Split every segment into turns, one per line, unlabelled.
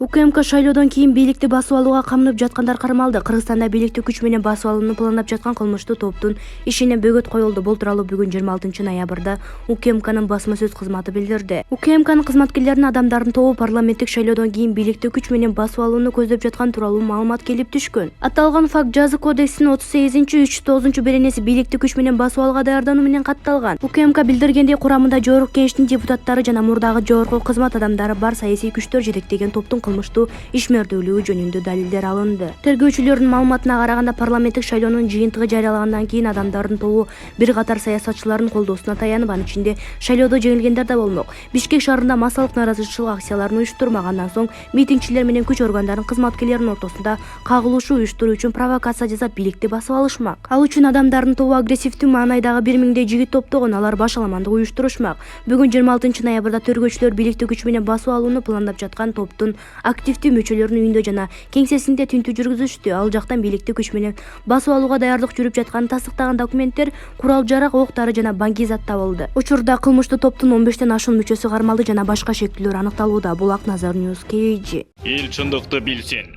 УКМК шайлоодон кийин бийликти басып алууга камынып жаткандар кармалды. Кыргызстанда бийликти күч менен басып алууну пландап жаткан кылмыштуу топтун ишине бөгөт коюлду. Бул тууралуу бүгүн 26-ноябрда УКМКнын басма сөз кызматы билдирди. УКМКнын кызматкерлеринин адамдардын тобу парламенттик шайлоодон кийин бийликти күч менен басып алууну көздөп жаткан тууралуу маалымат келип түшкөн. Аталган факт жаза кодексинин 38-309 беренеси бийликти күч менен басып алууга даярдануу менен катталган. УКМК билдиргендей, курамында жогорку кеңештин депутаттары жана мурдагы жогорку кызмат адамдары бар саясий күчтөр жетектеген топтун кылмыштуу ишмердүүлүгү жөнүндө далилдер алынды. Тергөөчүлөрдүн маалыматына караганда, парламенттик шайлоонун жыйынтыгы жарыялагандан кийин адамдардын тобу бир катар саясатчылардын колдоосуна таянып, анын ичинде шайлоодо жеңилгендер да болмок. Бишкек шаарында массалык нааразычылык акцияларын уюштурмак. Андан соң митингчилер менен күч органдарынын кызматкерлеринин ортосунда кагылышуу уюштуруу үчүн провокация жасап бийликти басып алышмак. Ал үчүн адамдардын тобу агрессивдүү маанайдагы 1000 жигит топтогон. Алар башаламандык уюштурушмак. Бүгүн 26-ноябрда тергөөчүлөр бийликти күч менен басып алууну пландап жаткан топтун активдүү мүчөлөрүнүн үйүндө жана кеңсесинде тинтүү жүргүзүштү. Ал жактан бийликти күч менен басып алууга даярдык жүрүп жатканын тастыктаган документтер, курал-жарак, ок-дары жана банкий зат табылды. Учурда кылмыштуу топтун 15тен ашуун мүчөсү кармалды жана башка шектүүлөр аныкталууда. Бул Акназар News KG.
Эл чындыкты билсин.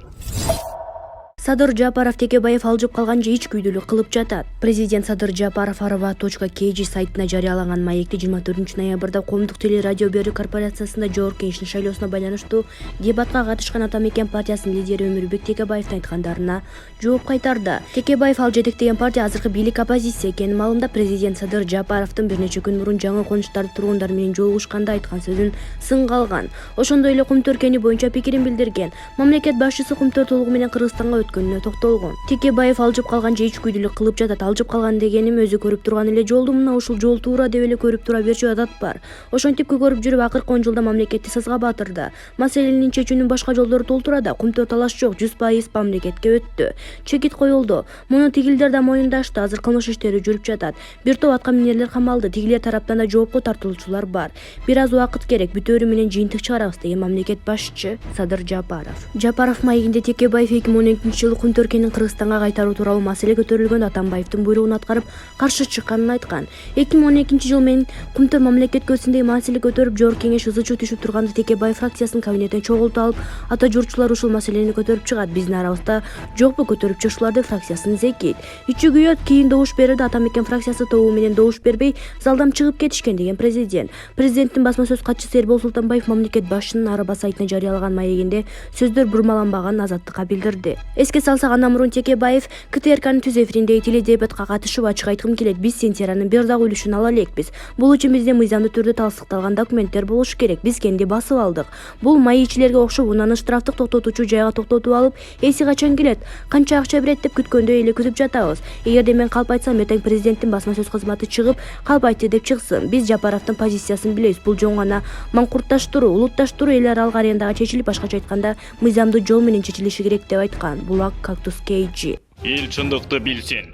Садыр Жапаров Текебаев алжып калган же ич күйдүлүк кылып жатат. Президент Садыр Жапаров arava.kg сайтына жарыялаган маекти 24-ноябрда Коомдук телерадио берүү корпорациясында жогорку кеңештин шайлоосуна байланыштуу дебатка катышкан Атамекен партиясынын лидери Өмүрбек Текебаевдин айткандарына жооп кайтарды. Текебаев ал жетектеген партия азыркы бийлик оппозиция экенин маалымдап, президент Садыр Жапаровдун бир нече күн мурун жаңы конуштарды тургундар менен жолугушканда айткан сөзүн сынга алган. Ошондой эле Кумтөр өлкөнү боюнча пикирин билдирген. Мамлекет башчысы Кумтөр толугу менен Кыргызстанга өткөнүнө токтолгон. Текебаев алжып калган же ич күйдүлүк кылып жатат. Алжып калган дегеним өзү көрүп турган эле жолду мына ушул жол туура деп эле көрүп тура берчү адат бар. Ошентип көрүп жүрүп акыркы 10 жылда мамлекетти сазга батырды. Маселенин чечүүнүн башка жолдору толтурада. Кумтөр талаш жок, 100% мамлекетке өттү. Чекит коюлду. Муну тигилдер да моюндашты. Азыр кылмыш иштери жүрүп жатат. Бир топ атка минерлер камалды. Тигилер тараптан да жоопко тартылуучулар бар. Бир аз убакыт керек, бүтөөрү менен жыйынтык чыгарабыз деген мамлекет башчы Садыр Жапаров. Жапаров маегинде Текебаев 2012-жылы Кумтөр өлкөнүн Кыргызстанга кайтаруу тууралуу маселе көтөрүлгөндө Атамбаевдин буйругун аткарып каршы чыкканын айткан. 2012-жылы мен Кумтөр мамлекетке өтсүндөй маселе көтөрүп, жогорку кеңеш ызы-чуу түшүп турганда Текебаев фракциясынын кабинетине чогултуп алып, ата журтчулар ушул маселени көтөрүп чыгат. Биздин арабызда жокпу көтөрүп чыгышуулар деп фракциясын зекит. Ичи күйөт, кийин добуш берди. Атамекен фракциясы тобу менен добуш бербей залдан чыгып кетишкен деген президент. Президенттин басма сөз катчысы Эрбол Султанбаев мамлекет башчынын Арaba сайтына жарыялаган маегинде сөздөр бурмаланбаганын Азаттыкка билдирди. Эске салсак, андан мурун Текебаев КТРКнын түз эфиринде теледебатка катышып ачык айткым келет. Биз Сентиранын бир дагы үлүшүн ала элекпиз. Бул үчүн бизде мыйзамдуу түрдө тастыкталган документтер болушу керек. Биз кенди басып алдык. Бул майичилерге окшоп унаны штрафтык токтотуучу жайга токтотуп алып, эси качан келет, канча акча берет деп күткөндөй эле күтүп жатабыз. Эгерде мен калп айтсам, эртең президенттин басма сөз кызматы чыгып, калп айтты деп чыксын. Биз Жапаровдун позициясын билебиз. Бул жөн гана маңкуртташтыруу, улутташтыруу, эл аралык аренадага чечилип, башкача айтканда мыйзамдуу жол менен чечилиши керек деп айткан. Булак Кактус KG.
Эл чындыкты билсин.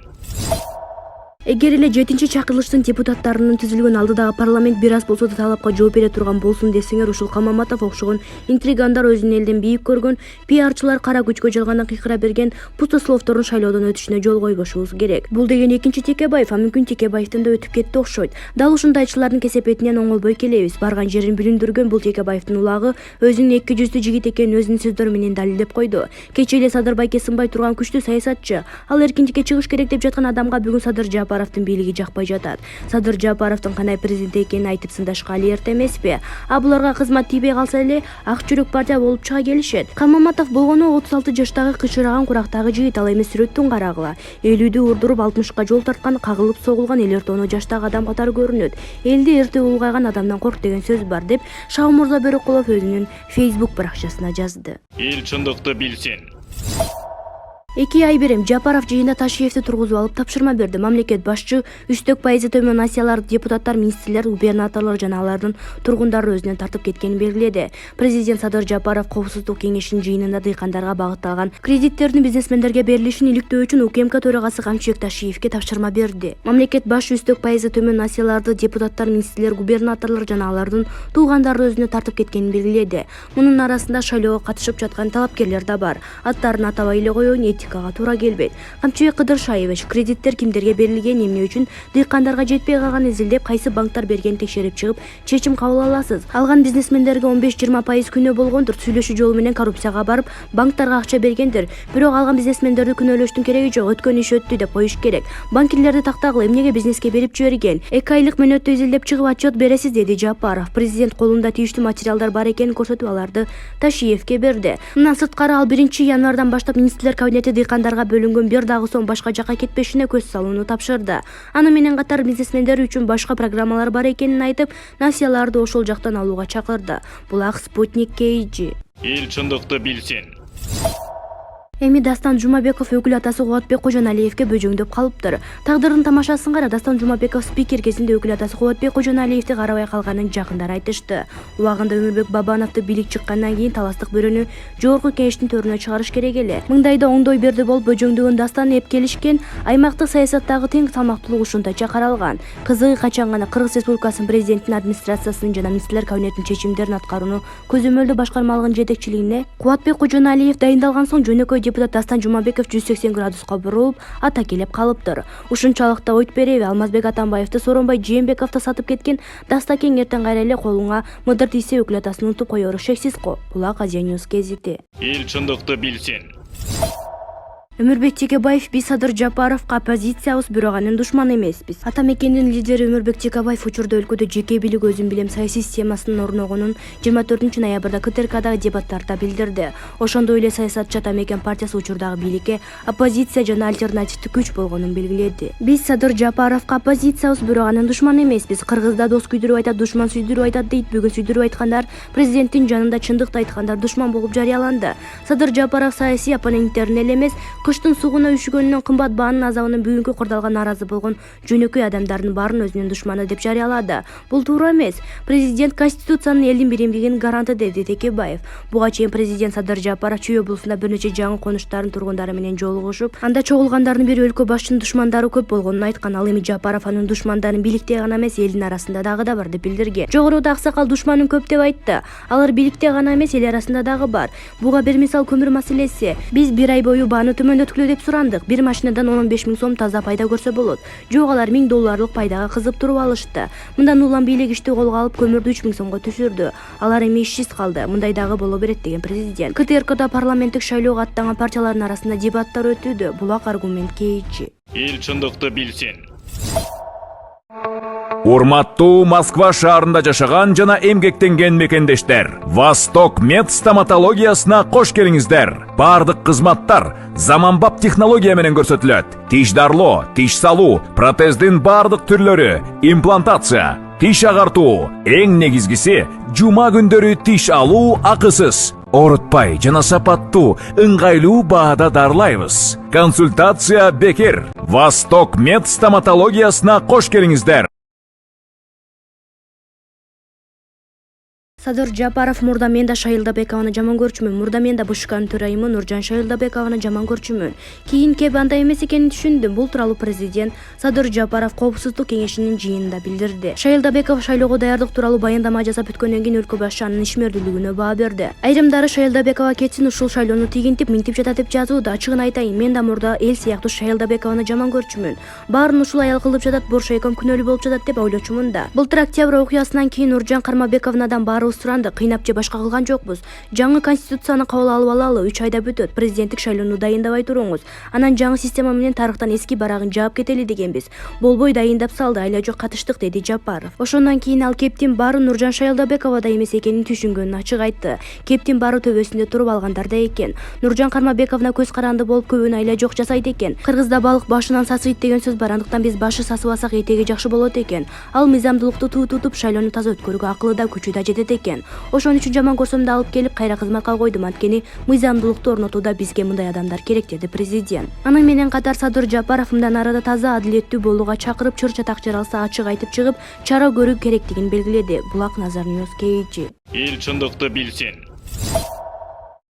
Эгер эле 7-чакырылыштын депутаттарынын түзүлгөн алдыдагы парламент бир аз болсо да талапка жооп бере турган болсун десеңер, ушул Камаматов окшогон интригандар, өзүн элден бийик көргөн пиарчылар кара күчкө жалгандан кыйкыра берген пустословдордун шайлоодон өтүшүнө жол койбошубуз керек. Бул деген экинчи Текебаев, а мүмкүн Текебаевдин да өтүп кетти окшойт. Дал ушундайчылардын кесепетинен оңолбой келебиз. Барган жерин бүлүндүргөн бул Текебаевдин улагы өзүнүн эки жүздүү жигит экенин өзүнүн сөздөрү менен далилдеп койду. Кечээ эле Садыр байке сынбай турган күчтүү саясатчы, ал эркинчикке чыгыш керек деп жаткан адамга бүгүн Садыр Жапаровдун бийлиги жакпай жатат. Садыр Жапаровдун кандай президент экенин айтып сындашка али эрте эмеспи? А буларга кызмат тийбей калса эле ак жүрөк партия болуп чыга келишет. Камаматов болгону 36 жаштагы кычыраган курактагы жигит, ал эми сүрөттүн карагыла. 50дү урдуруп 60ка жол тарткан, кагылып согулган эл ортоно жаштагы адам катары көрүнөт. Элди эрте улгайган адамдан корк деген сөз бар деп Шаумурза Бөрөкулов өзүнүн Facebook баракчасына жазды.
Эл чындыкты билсин.
2 ай берем Жапаров жыйында Ташиевди тургузуп алып тапшырма берди. Мамлекет башчы үстөк пайызы төмөн нациялар, депутаттар, министрлер, губернаторлор жана алардын тургундары өзүнөн тартып кеткенин белгиледи. Президент Садыр Жапаров Коопсуздук кеңешинин жыйынында дыйкандарга багытталган кредиттердин бизнесмендерге берилишин иликтөө үчүн УКМК төрагасы Камчыбек Ташиевге тапшырма берди. Мамлекет башчы үстөк пайызы төмөн нацияларды, депутаттар, министрлер, губернаторлор жана алардын туугандары өзүнө тартып кеткенин белгиледи. Мунун арасында шайлоого катышып жаткан талапкерлер да бар. Аттарын атабай эле коеюн, политикага туура келбейт. Камчыбек Кыдыршаевич кредиттер кимдерге берилген, эмне үчүн дыйкандарга жетпей калганын изилдеп, кайсы банктар бергенин текшерип чыгып, чечим кабыл аласыз. Алган бизнесмендерге 15-20% күнөө болгондур. Сүйлөшүү жолу менен коррупцияга барып, банктарга акча бергендир. Бирок алган бизнесмендерди күнөөлөштүн кереги жок. Өткөн иш өттү деп коюш керек. Банкирлерди тактагыла, эмнеге бизнеске берип жиберген? 2 айлык мөөнөттө изилдеп чыгып отчет бересиз, деди Жапаров. Президент колунда тийиштүү материалдар бар экенин көрсөтүп, аларды Ташиевке берди. Мындан сырткары ал 1-январдан баштап министрлер кабинети дыйкандарга бөлүнгөн бир дагы сом башка жакка кетпешине көз салууну тапшырды. Аны менен катар бизнесмендер үчүн башка программалар бар экенин айтып, насыяларды ошол жактан алууга чакырды. Булак Спутник KG.
Эл чындыкты билсин.
Эми Дастан Жумабеков өкүл атасы Кубатбек Кожоналиевке бөжөңдөп калыптыр. Тагдырдын тамашасын кара, Дастан Жумабеков спикер кезинде өкүл атасы Кубатбек Кожоналиевди карабай калганын жакындар айтышты. Убагында Өмүрбек Бабановду бийлик чыккандан кийин таластык бирөөнү жогорку кеңештин төрүнө чыгарыш керек эле. Мындайда оңдой берди болуп бөжөңдөгөн Дастан эп келишкен, аймактык саясаттагы тең салмактуулук ушунтайча каралган. Кызыгы качан гана Кыргыз Республикасынын президентинин администрациясынын жана министрлер кабинетинин чечимдерин аткарууну көзөмөлдөө башкармалыгынын жетекчилигине Кубатбек Кожоналиев дайындалган соң жөнөкөй депутат Дастан Жумабеков 180 градуска бурулуп, ата келип калыптыр. Ушунчалык да ойт береби, Алмазбек Атамбаевди Сооронбай Жээнбековду сатып кеткен Дастакең эртең кайра эле колуңа мыдыр тийсе өкүл атасын унутуп коеру шексиз го. Булак Азия Ньюс гезити.
Эл чындыкты билсин.
Өмүрбек Текебаев биз Садыр Жапаровго оппозициябыз, бирок анын душманы эмеспиз. Ата мекендин лидери Өмүрбек Текебаев учурда өлкөдө жеке бийлик өзүн билем саясий системасынын орногонун 24 ноябрда КТРКдагы дебаттарда билдирди. Ошондой эле саясатчы Ата мекен партиясы учурдагы бийликке оппозиция жана альтернативдүү күч болгонун белгиледи. Биз Садыр Жапаровго оппозициябыз, бирок анын душманы эмеспиз. Кыргызда дос күйдүрүп айтат, душман сүйдүрүп айтат дейт. Бүгүн сүйдүрүп айткандар президенттин жанында, чындыкты айткандар душман болуп жарыяланды. Садыр Жапаров саясий оппоненттерин эле эмес, кыштын сугуна үшүгөнүнөн, кымбат баанын азабынан бүгүнкү курдалга нааразы болгон жөнөкөй адамдардын баарын өзүнүн душманы деп жарыялады. Бул туура эмес. Президент Конституциянын элдин биримдигинин гаранты, деди Текебаев. Буга чейин президент Садыр Жапаров Чүй облусунда бир нече жаңы конуштардын тургундары менен жолугушуп, анда чогулгандардын бири өлкө башчынын душмандары көп болгонун айткан. Ал эми Жапаров анын душмандарын бийликте гана эмес, элдин арасында дагы да бар деп билдирген. Жогоруда аксакал душманын көп деп айтты. Алар бийликте гана эмес, эл арасында дагы бар. Буга бир мисал көмүр маселеси. Биз бир ай бою бааны төмөндөткүлө деп сурандык. Бир машинадан 15 000 сом таза пайда көрсө болот. Жок, алар $1000 пайдага кызып туруп алышты. Мындан улам бийлик ишти колго алып көмүрдү 3000 сомго түшүрдү. Алар эми ишсиз калды. Мындай дагы боло берет, деген президент. КТРКда парламенттик шайлоого аттанган партиялардын арасында дебаттар өтүүдө. Булак Аргумент KG.
Эл чындыкты билсин.
Урматтуу Москва шаарында жашаган жана эмгектенген мекендештер, Восток Мед стоматологиясына кош келиңиздер. Бардык кызматтар заманбап технология менен көрсөтүлөт. Тиш дарлоо, тиш салуу, протездин бардык түрлөрү, имплантация, тиш агартуу, эң негизгиси жума күндөрү тиш алуу акысыз. Орутпай жана сапаттуу, ыңгайлуу баада дарлайбыз. Консультация бекер. Восток Мед стоматологиясына кош келиңиздер.
Садыр Жапаров: мурда мен да Шайылдабекованы жаман көрчүмүн. Мурда мен да БШКнын төрайымы Нуржан Шайылдабекованы жаман көрчүмүн. Кийин кеп андай эмес экенин түшүндүм. Бул тууралуу президент Садыр Жапаров Коопсуздук кеңешинин жыйынында билдирди. Шайылдабеков шайлоого даярдык тууралуу баяндама жасап өткөндөн кийин өлкө башчы анын ишмердүүлүгүнө баа берди. Айрымдары Шайылдабекова кетсин, ушул шайлоону тигинтип, минтип жатат деп жазууда. Ачыгын айтайын, мен да мурда эл сыяктуу Шайылдабекованы жаман көрчүмүн. Баарын ушул аял кылып жатат, Боршойком күнөөлүү болуп жатат деп ойлочумун да. Былтыр октябрь окуясынан кийин Нуржан Кармабековнадан баарыбыз сурандык, кыйнап же башка кылган жокпуз. Жаңы конституцияны кабыл алып алалы, 3 айда бүтөт. Президенттик шайлоону дайындабай туруңуз. Анан жаңы система менен тарыхтан эски барагын жаап кетели дегенбиз. Болбой дайындап салды, айла жок катыштык, деди Жапаров. Ошондон кийин ал кептин баары Нуржан Шайылдабековада эмес экенин түшүнгөнүн ачык айтты. Кептин баары төбөсүндө туруп алгандарда экен. Нуржан Кармабековна көз каранды болуп көбүн айла жок жасайт экен. Кыргызда балык башынан сасыйт деген сөз бар, андыктан биз башы сасып алсак этеги жакшы болот экен. Ал мыйзамдуулукту тутуп шайлоону таза өткөрүүгө акылы да күчү да жетет экен. Ошон үчүн жаман көрсөм да алып келип кайра кызматка койдум, анткени мыйзамдуулукту орнотууда бизге мындай адамдар керек, деди президент. Аны менен катар Садыр Жапаров мындан арада таза, адилеттүү болууга чакырып, чыр чатак жаралса ачык айтып чыгып, чара көрүү керектигин белгиледи. Булак Назар Ньюс KG.
Эл чындыкты билсин.